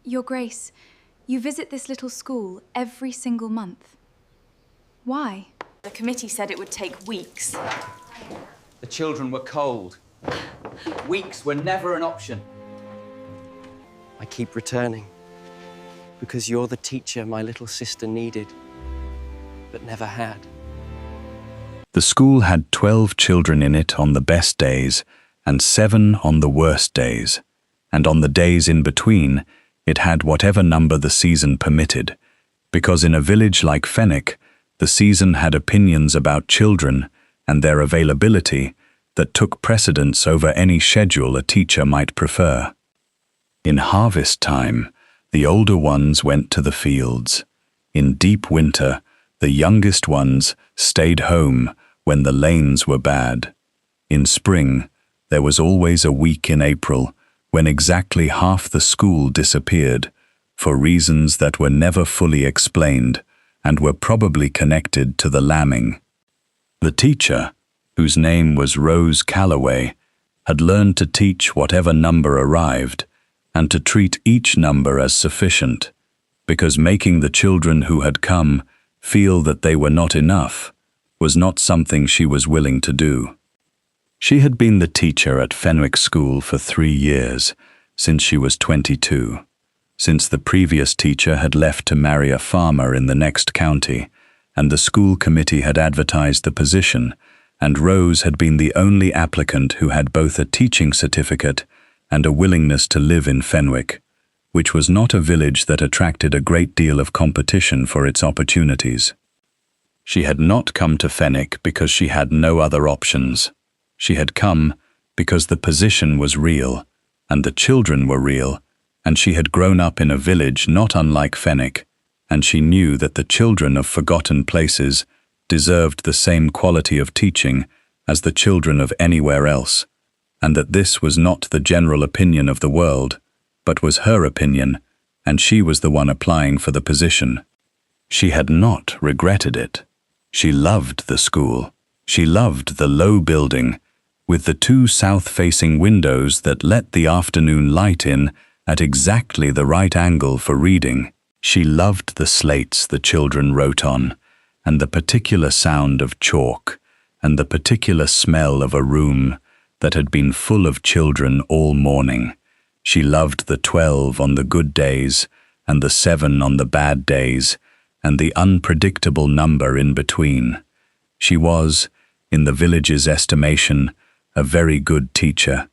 Your Grace, you visit this little school every single month. Why? The committee said it would take weeks. The children were cold. Weeks were never an option. I keep returning because you're the teacher my little sister needed, but never had. The school had 12 children in it on the best days and 7 on the worst days, and on the days in between, it had whatever number the season permitted, because in a village like Fenwick, the season had opinions about children and their availability that took precedence over any schedule a teacher might prefer. In harvest time, the older ones went to the fields. In deep winter, the youngest ones stayed home when the lanes were bad. In spring, there was always a week in April when exactly half the school disappeared, for reasons that were never fully explained and were probably connected to the lambing. The teacher, whose name was Rose Callaway, had learned to teach whatever number arrived and to treat each number as sufficient, because making the children who had come feel that they were not enough was not something she was willing to do. She had been the teacher at Fenwick School for 3 years, since she was 22, since the previous teacher had left to marry a farmer in the next county, and the school committee had advertised the position, and Rose had been the only applicant who had both a teaching certificate and a willingness to live in Fenwick, which was not a village that attracted a great deal of competition for its opportunities. She had not come to Fenwick because she had no other options. She had come because the position was real, and the children were real, and she had grown up in a village not unlike Fenwick, and she knew that the children of forgotten places deserved the same quality of teaching as the children of anywhere else, and that this was not the general opinion of the world, but was her opinion, and she was the one applying for the position. She had not regretted it. She loved the school. She loved the low building, with the 2 south-facing windows that let the afternoon light in at exactly the right angle for reading. She loved the slates the children wrote on, and the particular sound of chalk, and the particular smell of a room that had been full of children all morning. She loved the 12 on the good days, and the 7 on the bad days, and the unpredictable number in between. She was, in the village's estimation, a very good teacher.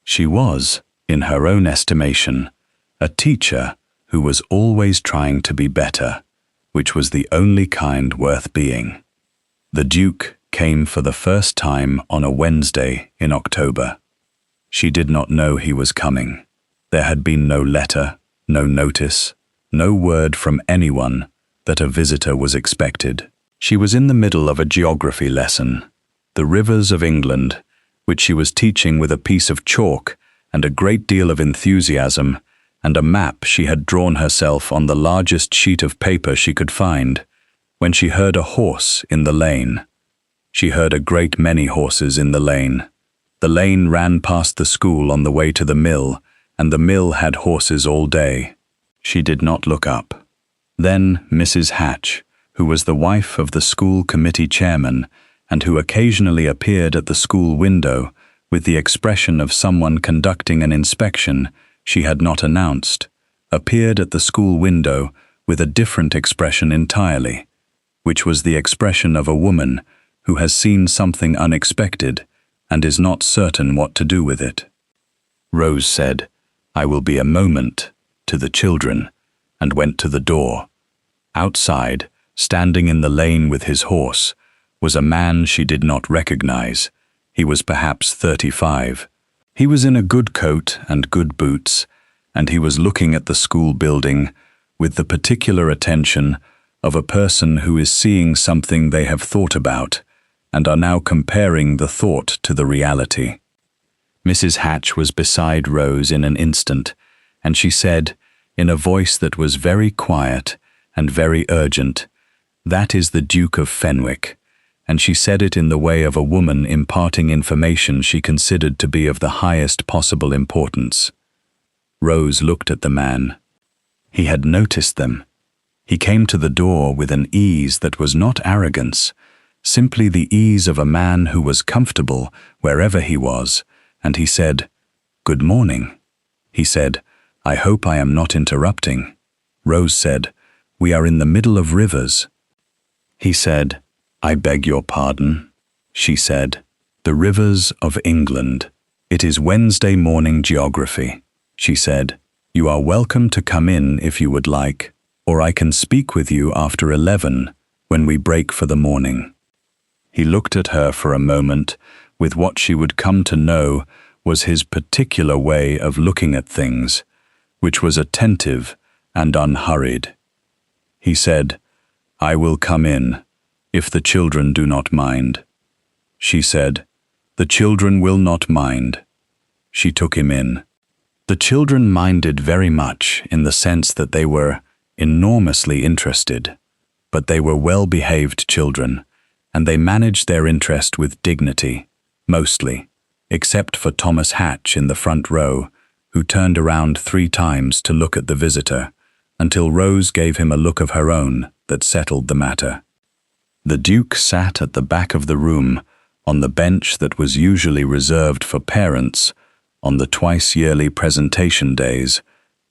She was, in her own estimation, a teacher who was always trying to be better, which was the only kind worth being. The Duke came for the first time on a Wednesday in October. She did not know he was coming. There had been no letter, no notice, no word from anyone that a visitor was expected. She was in the middle of a geography lesson, the rivers of England, which she was teaching with a piece of chalk and a great deal of enthusiasm, and a map she had drawn herself on the largest sheet of paper she could find, when she heard a horse in the lane. She heard a great many horses in the lane. The lane ran past the school on the way to the mill, and the mill had horses all day. She did not look up. Then Mrs. Hatch, who was the wife of the school committee chairman, and who occasionally appeared at the school window with the expression of someone conducting an inspection she had not announced, appeared at the school window with a different expression entirely, which was the expression of a woman who has seen something unexpected and is not certain what to do with it. Rose said, "I will be a moment," to the children, and went to the door. Outside, standing in the lane with his horse, was a man she did not recognize. He was perhaps 35. He was in a good coat and good boots, and he was looking at the school building with the particular attention of a person who is seeing something they have thought about and are now comparing the thought to the reality. Mrs. Hatch was beside Rose in an instant, and she said, in a voice that was very quiet and very urgent, "That is the Duke of Fenwick," and she said it in the way of a woman imparting information she considered to be of the highest possible importance. Rose looked at the man, He had noticed them. He came to the door with an ease that was not arrogance, simply the ease of a man who was comfortable wherever he was, and he said, "Good morning." He said, "I hope I am not interrupting." Rose said, "We are in the middle of rivers." He said, "I beg your pardon." She said, "The rivers of England. It is Wednesday morning geography." She said, "You are welcome to come in if you would like, or I can speak with you after 11 when we break for the morning." He looked at her for a moment with what she would come to know was his particular way of looking at things, which was attentive and unhurried. He said, "I will come in, if the children do not mind." She said, "The children will not mind." She took him in. The children minded very much in the sense that they were enormously interested, but they were well-behaved children, and they managed their interest with dignity, mostly, except for Thomas Hatch in the front row, who turned around 3 times to look at the visitor, until Rose gave him a look of her own that settled the matter. The Duke sat at the back of the room, on the bench that was usually reserved for parents, on the twice-yearly presentation days,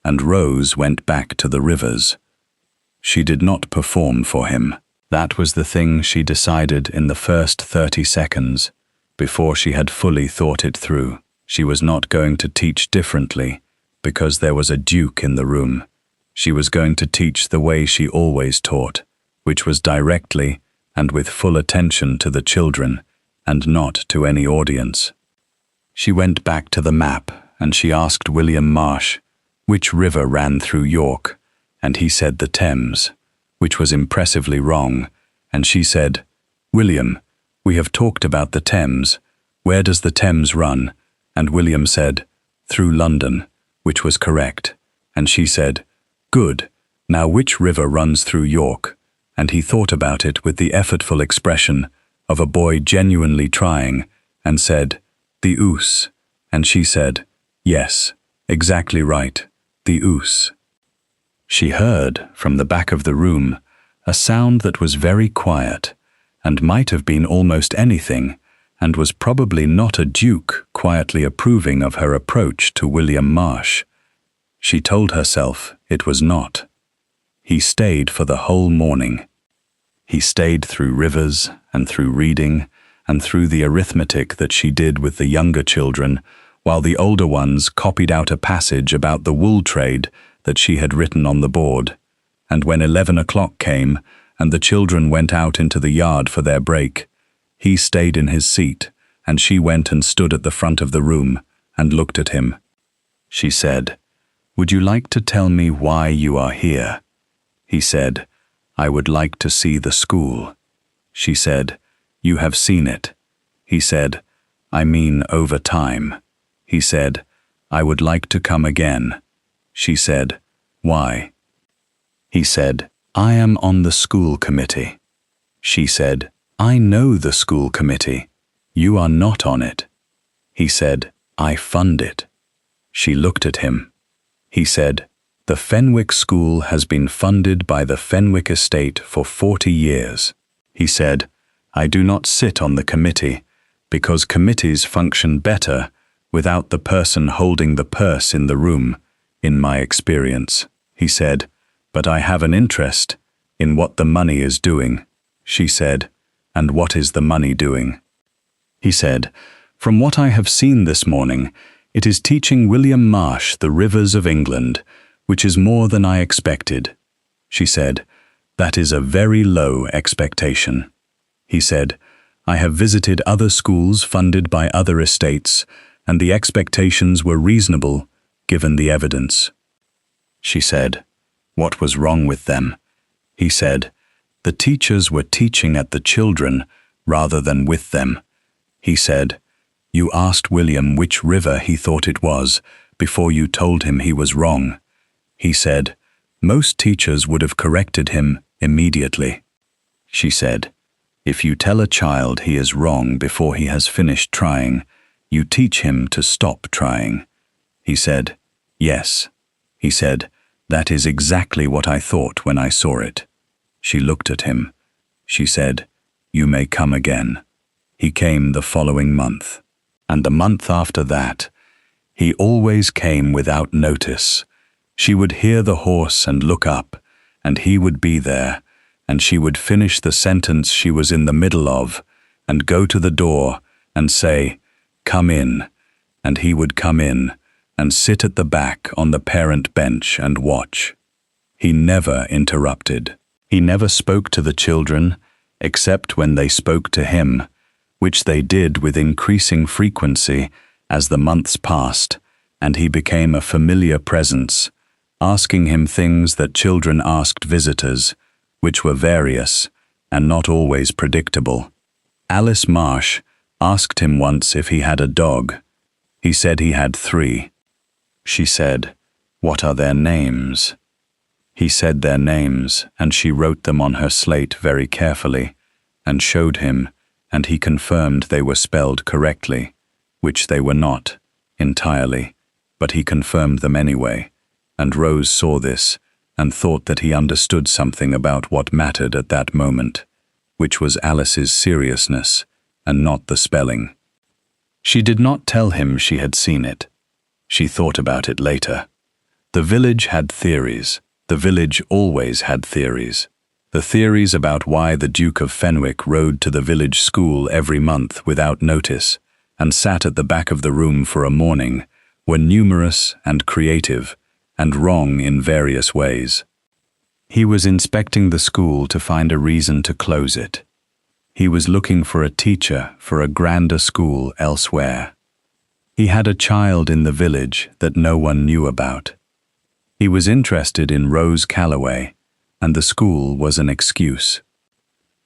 and Rose went back to the rivers. She did not perform for him. That was the thing she decided in the first 30 seconds, before she had fully thought it through. She was not going to teach differently, because there was a duke in the room. She was going to teach the way she always taught, which was directly and with full attention to the children, and not to any audience. She went back to the map, and she asked William Marsh which river ran through York, and he said the Thames, which was impressively wrong, and she said, "William, we have talked about the Thames. Where does the Thames run?" And William said, "Through London," which was correct, and she said, "Good, now which river runs through York?" And he thought about it with the effortful expression of a boy genuinely trying, and said, "The Ouse," and she said, "Yes, exactly right, the Ouse." She heard, from the back of the room, a sound that was very quiet, and might have been almost anything, and was probably not a duke quietly approving of her approach to William Marsh. She told herself it was not. He stayed for the whole morning. He stayed through rivers, and through reading, and through the arithmetic that she did with the younger children, while the older ones copied out a passage about the wool trade that she had written on the board. And when 11 o'clock came, and the children went out into the yard for their break, he stayed in his seat, and she went and stood at the front of the room and looked at him. She said, "Would you like to tell me why you are here?" He said, "I would like to see the school." She said, "You have seen it." He said, "I mean over time." He said, "I would like to come again." She said, "Why?" He said, "I am on the school committee." She said, "I know the school committee. You are not on it." He said, "I fund it." She looked at him. He said, "The Fenwick School has been funded by the Fenwick estate for 40 years. He said, "I do not sit on the committee, because committees function better without the person holding the purse in the room, in my experience." He said, "But I have an interest in what the money is doing." She said, "And what is the money doing?" He said, "From what I have seen this morning, it is teaching William Marsh the rivers of England, which is more than I expected." She said, "That is a very low expectation." He said, "I have visited other schools funded by other estates, and the expectations were reasonable, given the evidence." She said, "What was wrong with them?" He said, "The teachers were teaching at the children rather than with them." He said, "You asked William which river he thought it was before you told him he was wrong." He said, "Most teachers would have corrected him immediately." She said, "If you tell a child he is wrong before he has finished trying, you teach him to stop trying." He said, "Yes." He said, "That is exactly what I thought when I saw it." She looked at him. She said, "You may come again." He came the following month, and the month after that. He always came without notice. She would hear the horse and look up, and he would be there, and she would finish the sentence she was in the middle of, and go to the door and say, "Come in," and he would come in and sit at the back on the parent bench and watch. He never interrupted. He never spoke to the children, except when they spoke to him, which they did with increasing frequency as the months passed, and he became a familiar presence, asking him things that children asked visitors, which were various and not always predictable. Alice Marsh asked him once if he had a dog. He said he had 3. She said, "What are their names?" He said their names, and she wrote them on her slate very carefully, and showed him, and he confirmed they were spelled correctly, which they were not, entirely, but he confirmed them anyway, and Rose saw this and thought that he understood something about what mattered at that moment, which was Alice's seriousness and not the spelling. She did not tell him she had seen it. She thought about it later. The village had theories. The village always had theories. The theories about why the Duke of Fenwick rode to the village school every month without notice and sat at the back of the room for a morning were numerous and creative and wrong in various ways. He was inspecting the school to find a reason to close it. He was looking for a teacher for a grander school elsewhere. He had a child in the village that no one knew about. He was interested in Rose Callaway, and the school was an excuse.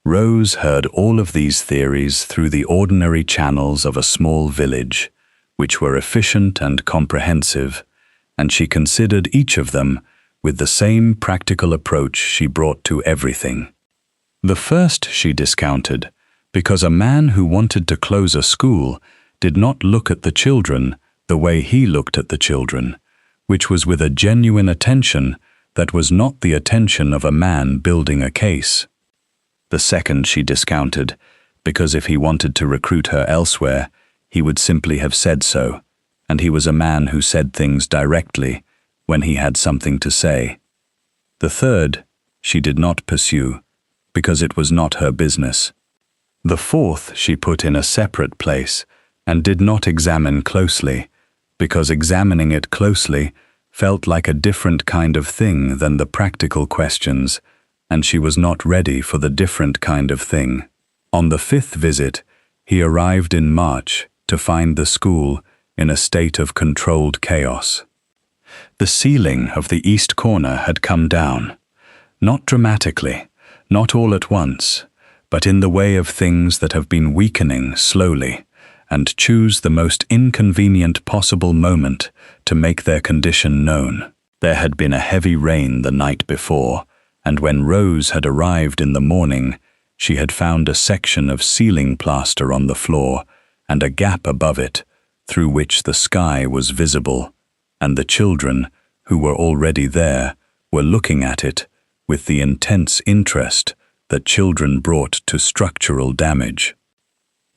Rose heard all of these theories through the ordinary channels of a small village, which were efficient and comprehensive, and she considered each of them with the same practical approach she brought to everything. The first she discounted, because a man who wanted to close a school did not look at the children the way he looked at the children, which was with a genuine attention that was not the attention of a man building a case. The second she discounted, because if he wanted to recruit her elsewhere, he would simply have said so, and he was a man who said things directly when he had something to say. The third she did not pursue, because it was not her business. The fourth she put in a separate place and did not examine closely, because examining it closely felt like a different kind of thing than the practical questions, and she was not ready for the different kind of thing. On the 5th visit, he arrived in March to find the school in a state of controlled chaos. The ceiling of the east corner had come down, not dramatically, not all at once, but in the way of things that have been weakening slowly, and choose the most inconvenient possible moment to make their condition known. There had been a heavy rain the night before, and when Rose had arrived in the morning, she had found a section of ceiling plaster on the floor and a gap above it, through which the sky was visible, and the children, who were already there, were looking at it with the intense interest that children brought to structural damage.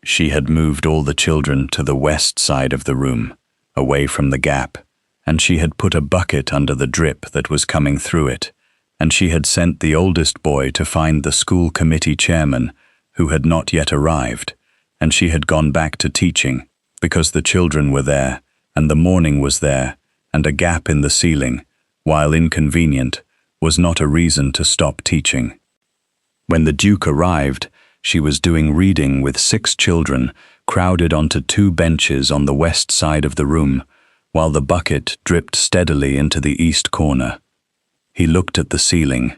She had moved all the children to the west side of the room, away from the gap, and she had put a bucket under the drip that was coming through it, and she had sent the oldest boy to find the school committee chairman, who had not yet arrived, and she had gone back to teaching, because the children were there, and the morning was there, and a gap in the ceiling, while inconvenient, was not a reason to stop teaching. When the Duke arrived, she was doing reading with 6 children crowded onto 2 benches on the west side of the room, while the bucket dripped steadily into the east corner. He looked at the ceiling.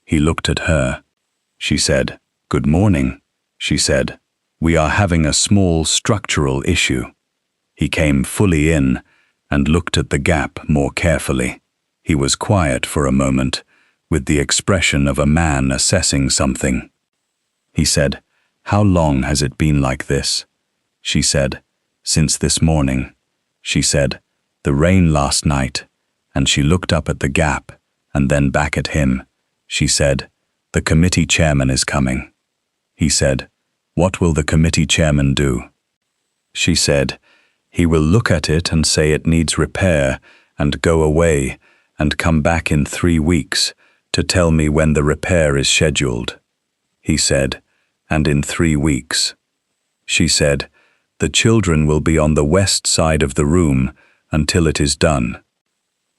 He looked at her. She said, "Good morning," she said. "We are having a small structural issue." He came fully in and looked at the gap more carefully. He was quiet for a moment, with the expression of a man assessing something. He said, "How long has it been like this?" She said, "Since this morning." She said, "The rain last night," and she looked up at the gap, and then back at him. She said, "The committee chairman is coming." He said, "What will the committee chairman do?" She said, "He will look at it and say it needs repair and go away and come back in 3 weeks to tell me when the repair is scheduled." He said, "And in 3 weeks." She said, "The children will be on the west side of the room until it is done."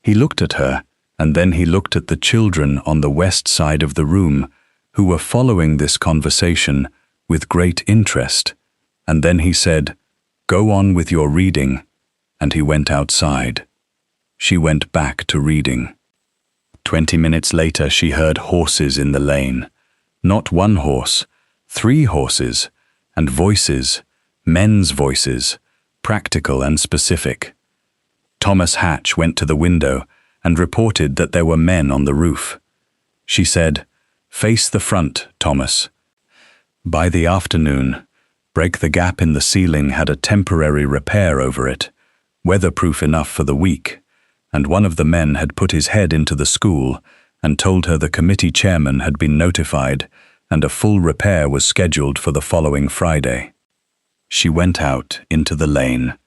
He looked at her, and then he looked at the children on the west side of the room who were following this conversation with great interest, and then he said, "Go on with your reading," and he went outside. She went back to reading. 20 minutes later, she heard horses in the lane. Not 1 horse, 3 horses, and voices, men's voices, practical and specific. Thomas Hatch went to the window and reported that there were men on the roof. She said, "Face the front, Thomas." By the afternoon, Break the Gap in the ceiling had a temporary repair over it, weatherproof enough for the week, and one of the men had put his head into the school and told her the committee chairman had been notified and a full repair was scheduled for the following Friday. She went out into the lane.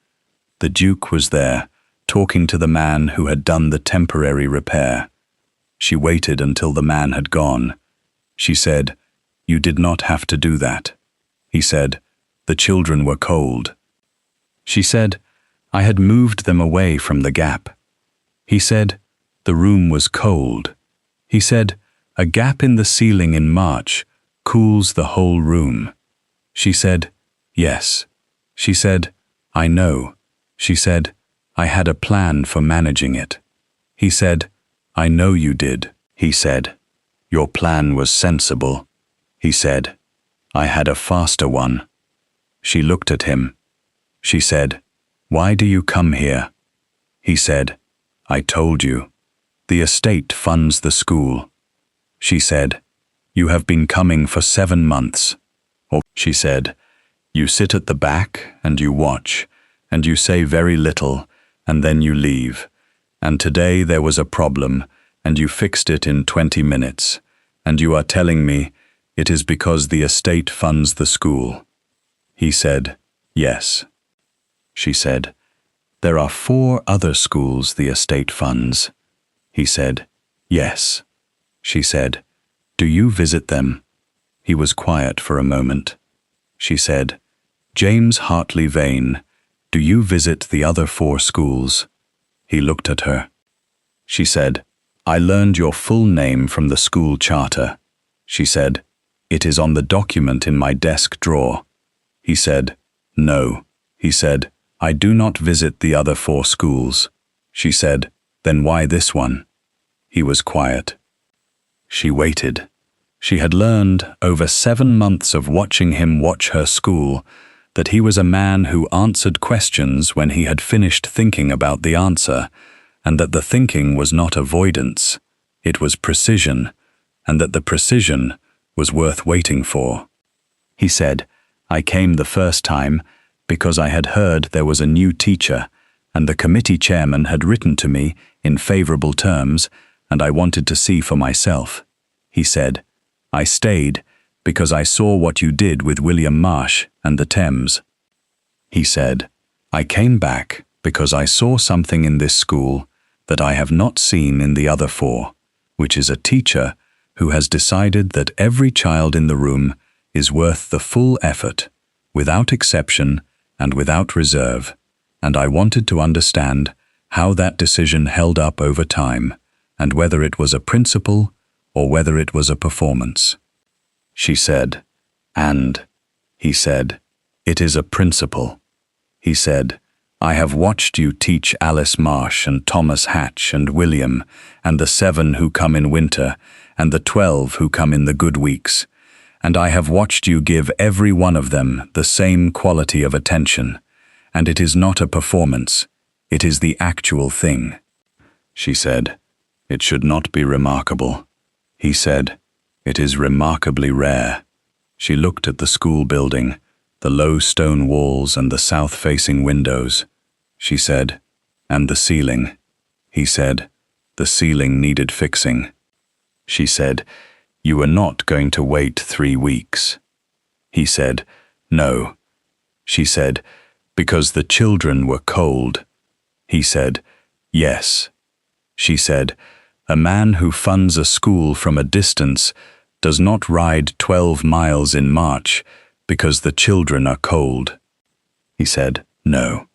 The Duke was there, talking to the man who had done the temporary repair. She waited until the man had gone. She said, "You did not have to do that." He said, "The children were cold." She said, "I had moved them away from the gap." He said, "The room was cold." He said, "A gap in the ceiling in March cools the whole room." She said, "Yes." She said, "I know." She said, "I had a plan for managing it." He said, "I know you did." He said, "Your plan was sensible." He said, "I had a faster one." She looked at him. She said, "Why do you come here?" He said, "I told you. The estate funds the school." She said, "You have been coming for 7 months." She said, "You sit at the back and you watch, and you say very little, and then you leave. And today there was a problem, and you fixed it in 20 minutes, and you are telling me it is because the estate funds the school." He said, "Yes." She said, "There are 4 other schools the estate funds." He said, "Yes." She said, "Do you visit them?" He was quiet for a moment. She said, "James Hartley Vane, do you visit the other 4 schools?" He looked at her. She said, "I learned your full name from the school charter." She said, "It is on the document in my desk drawer." He said, "No." He said, "I do not visit the other 4 schools." She said, "Then why this one?" He was quiet. She waited. She had learned, over 7 months of watching him watch her school, that he was a man who answered questions when he had finished thinking about the answer, and that the thinking was not avoidance, it was precision, and that the precision was worth waiting for. He said, "I came the first time because I had heard there was a new teacher, and the committee chairman had written to me in favorable terms, and I wanted to see for myself." He said, "I stayed because I saw what you did with William Marsh and the Thames." He said, "I came back because I saw something in this school that I have not seen in the other 4, which is a teacher who has decided that every child in the room is worth the full effort, without exception and without reserve, and I wanted to understand how that decision held up over time, and whether it was a principle or whether it was a performance." She said, "And," he said, "it is a principle." He said, "I have watched you teach Alice Marsh and Thomas Hatch and William, and the 7 who come in winter, and the 12 who come in the good weeks, and I have watched you give every one of them the same quality of attention, and it is not a performance, it is the actual thing." She said, "It should not be remarkable." He said, "It is remarkably rare." She looked at the school building, the low stone walls and the south-facing windows. She said, "And the ceiling." He said, The ceiling needed fixing. She said, "You were not going to wait 3 weeks." He said, "No." She said, "Because the children were cold." He said, "Yes." She said, "A man who funds a school from a distance does not ride 12 miles in March because the children are cold." He said, "No."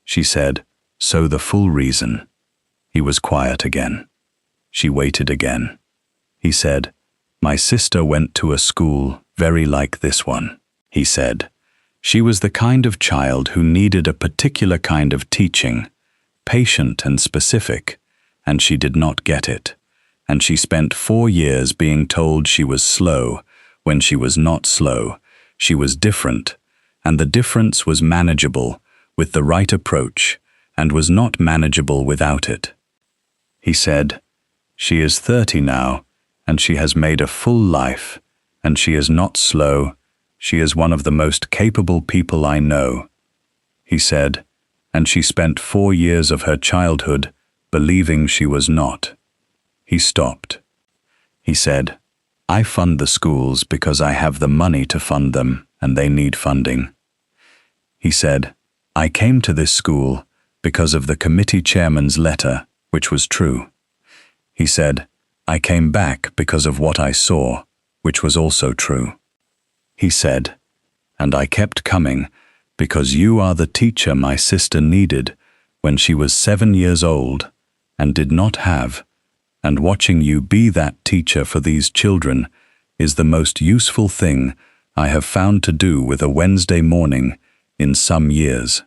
She said, "So the full reason." He was quiet again. She waited again. He said, "My sister went to a school very like this one." He said, "She was the kind of child who needed a particular kind of teaching, patient and specific, and she did not get it. And she spent 4 years being told she was slow when she was not slow. She was different, and the difference was manageable with the right approach and was not manageable without it." He said, "She is 30 now, and she has made a full life, and she is not slow. She is one of the most capable people I know." He said, "And she spent 4 years of her childhood believing she was not." He stopped. He said, "I fund the schools because I have the money to fund them, and they need funding." He said, "I came to this school because of the committee chairman's letter, which was true." He said, "I came back because of what I saw, which was also true." He said, "And I kept coming because you are the teacher my sister needed when she was 7 years old and did not have, and watching you be that teacher for these children is the most useful thing I have found to do with a Wednesday morning in some years."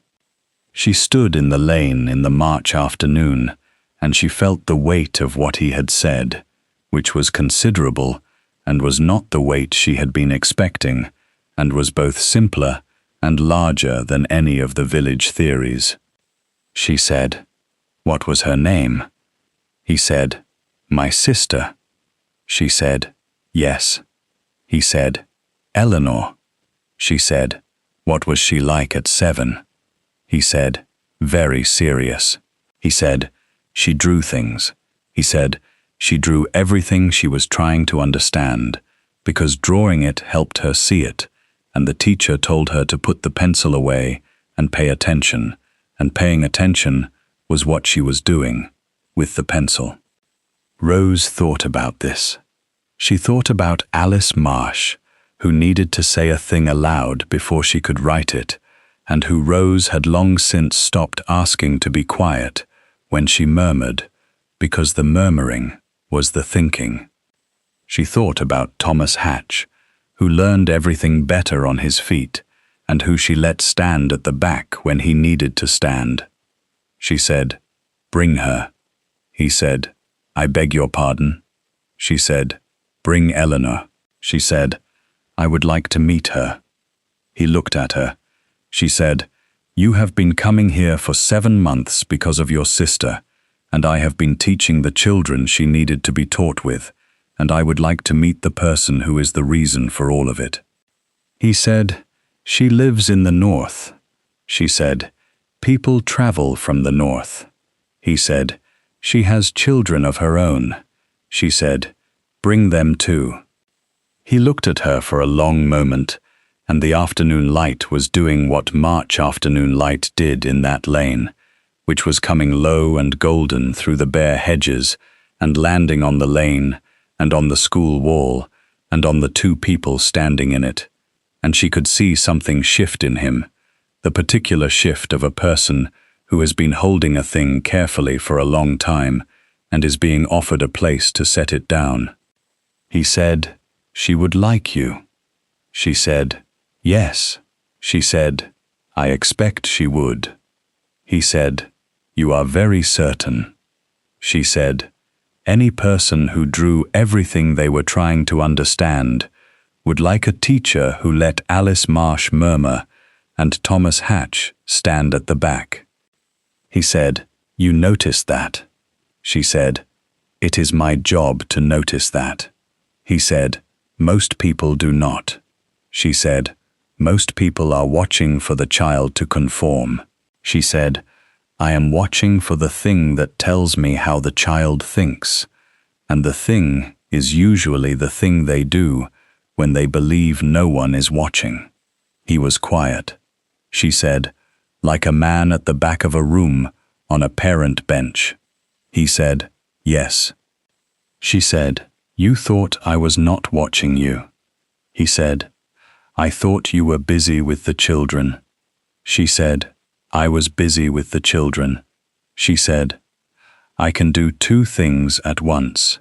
She stood in the lane in the March afternoon, and she felt the weight of what he had said, which was considerable and was not the weight she had been expecting, and was both simpler and larger than any of the village theories. She said, "What was her name?" He said, "My sister." She said, "Yes." He said, "Eleanor." She said, "What was she like at 7?" He said, "Very serious." He said, "She drew things." He said, "She drew everything she was trying to understand, because drawing it helped her see it, and the teacher told her to put the pencil away and pay attention, and paying attention was what she was doing with the pencil." Rose thought about this. She thought about Alice Marsh, who needed to say a thing aloud before she could write it, and who Rose had long since stopped asking to be quiet when she murmured, because the murmuring was the thinking. She thought about Thomas Hatch, who learned everything better on his feet, and who she let stand at the back when he needed to stand. She said, "Bring her." He said, "I beg your pardon." She said, "Bring Eleanor." She said, "I would like to meet her." He looked at her. She said, "You have been coming here for 7 months because of your sister, and I have been teaching the children she needed to be taught with, and I would like to meet the person who is the reason for all of it." He said, "She lives in the north." She said, "People travel from the north." He said, "She has children of her own." She said, "Bring them too." He looked at her for a long moment, and the afternoon light was doing what March afternoon light did in that lane, which was coming low and golden through the bare hedges and landing on the lane and on the school wall and on the 2 people standing in it, and she could see something shift in him, the particular shift of a person who has been holding a thing carefully for a long time and is being offered a place to set it down. He said, "She would like you." She said, "Yes." She said, "I expect she would." He said, "You are very certain." She said, "Any person who drew everything they were trying to understand would like a teacher who let Alice Marsh murmur and Thomas Hatch stand at the back." He said, "You noticed that." She said, "It is my job to notice that." He said, "Most people do not." She said, "Most people are watching for the child to conform." She said, I am watching for the thing that tells me how the child thinks, and the thing is usually the thing they do when they believe no one is watching." He was quiet. She said, "Like a man at the back of a room on a parent bench." He said, "Yes." She said, "You thought I was not watching you." He said, "I thought you were busy with the children." She said, "I was busy with the children." She said, "I can do two things at once."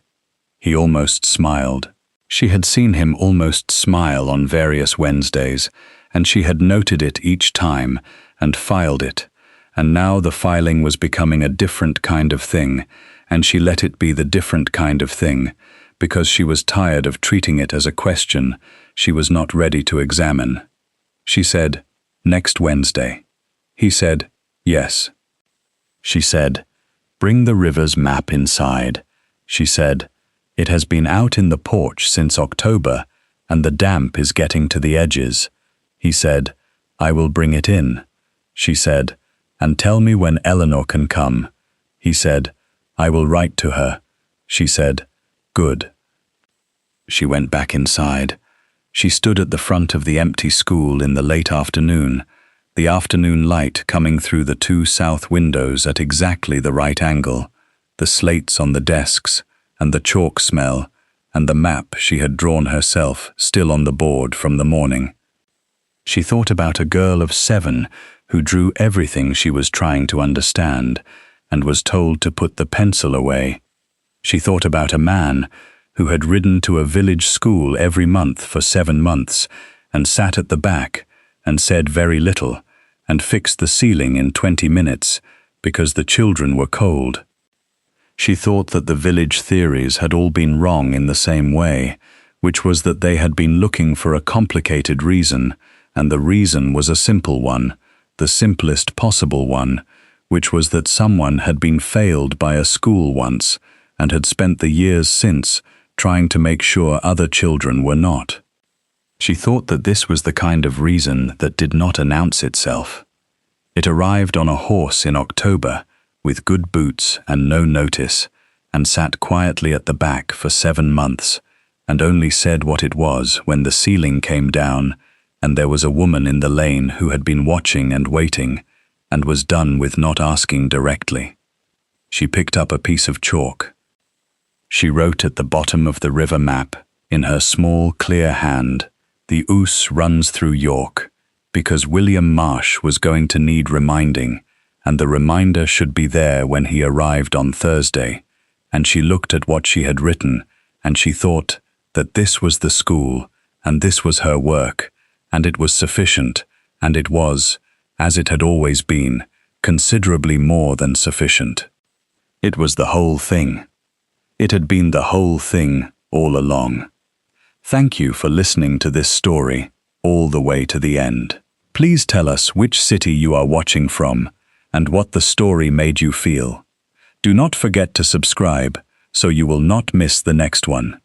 He almost smiled. She had seen him almost smile on various Wednesdays, and she had noted it each time and filed it, and now the filing was becoming a different kind of thing, and she let it be the different kind of thing, because she was tired of treating it as a question she was not ready to examine. She said, "Next Wednesday." He said, "Yes." She said, "Bring the river's map inside." She said, "It has been out in the porch since October, and the damp is getting to the edges." He said, "I will bring it in." She said, "And tell me when Eleanor can come." He said, "I will write to her." She said, "Good." She went back inside. She stood at the front of the empty school in the late afternoon, the afternoon light coming through the two south windows at exactly the right angle, the slates on the desks, and the chalk smell, and the map she had drawn herself still on the board from the morning. She thought about a girl of 7 who drew everything she was trying to understand and was told to put the pencil away. She thought about a man who had ridden to a village school every month for 7 months and sat at the back and said very little and fixed the ceiling in 20 minutes because the children were cold. She thought that the village theories had all been wrong in the same way, which was that they had been looking for a complicated reason, and the reason was a simple one, the simplest possible one, which was that someone had been failed by a school once and had spent the years since trying to make sure other children were not. She thought that this was the kind of reason that did not announce itself. It arrived on a horse in October, with good boots and no notice, and sat quietly at the back for 7 months, and only said what it was when the ceiling came down, and there was a woman in the lane who had been watching and waiting, and was done with not asking directly. She picked up a piece of chalk. She wrote at the bottom of the river map, in her small, clear hand, "The Ouse runs through York," because William Marsh was going to need reminding, and the reminder should be there when he arrived on Thursday, and she looked at what she had written, and she thought that this was the school, and this was her work, and it was sufficient, and it was, as it had always been, considerably more than sufficient. It was the whole thing. It had been the whole thing all along. Thank you for listening to this story all the way to the end. Please tell us which city you are watching from and what the story made you feel. Do not forget to subscribe so you will not miss the next one.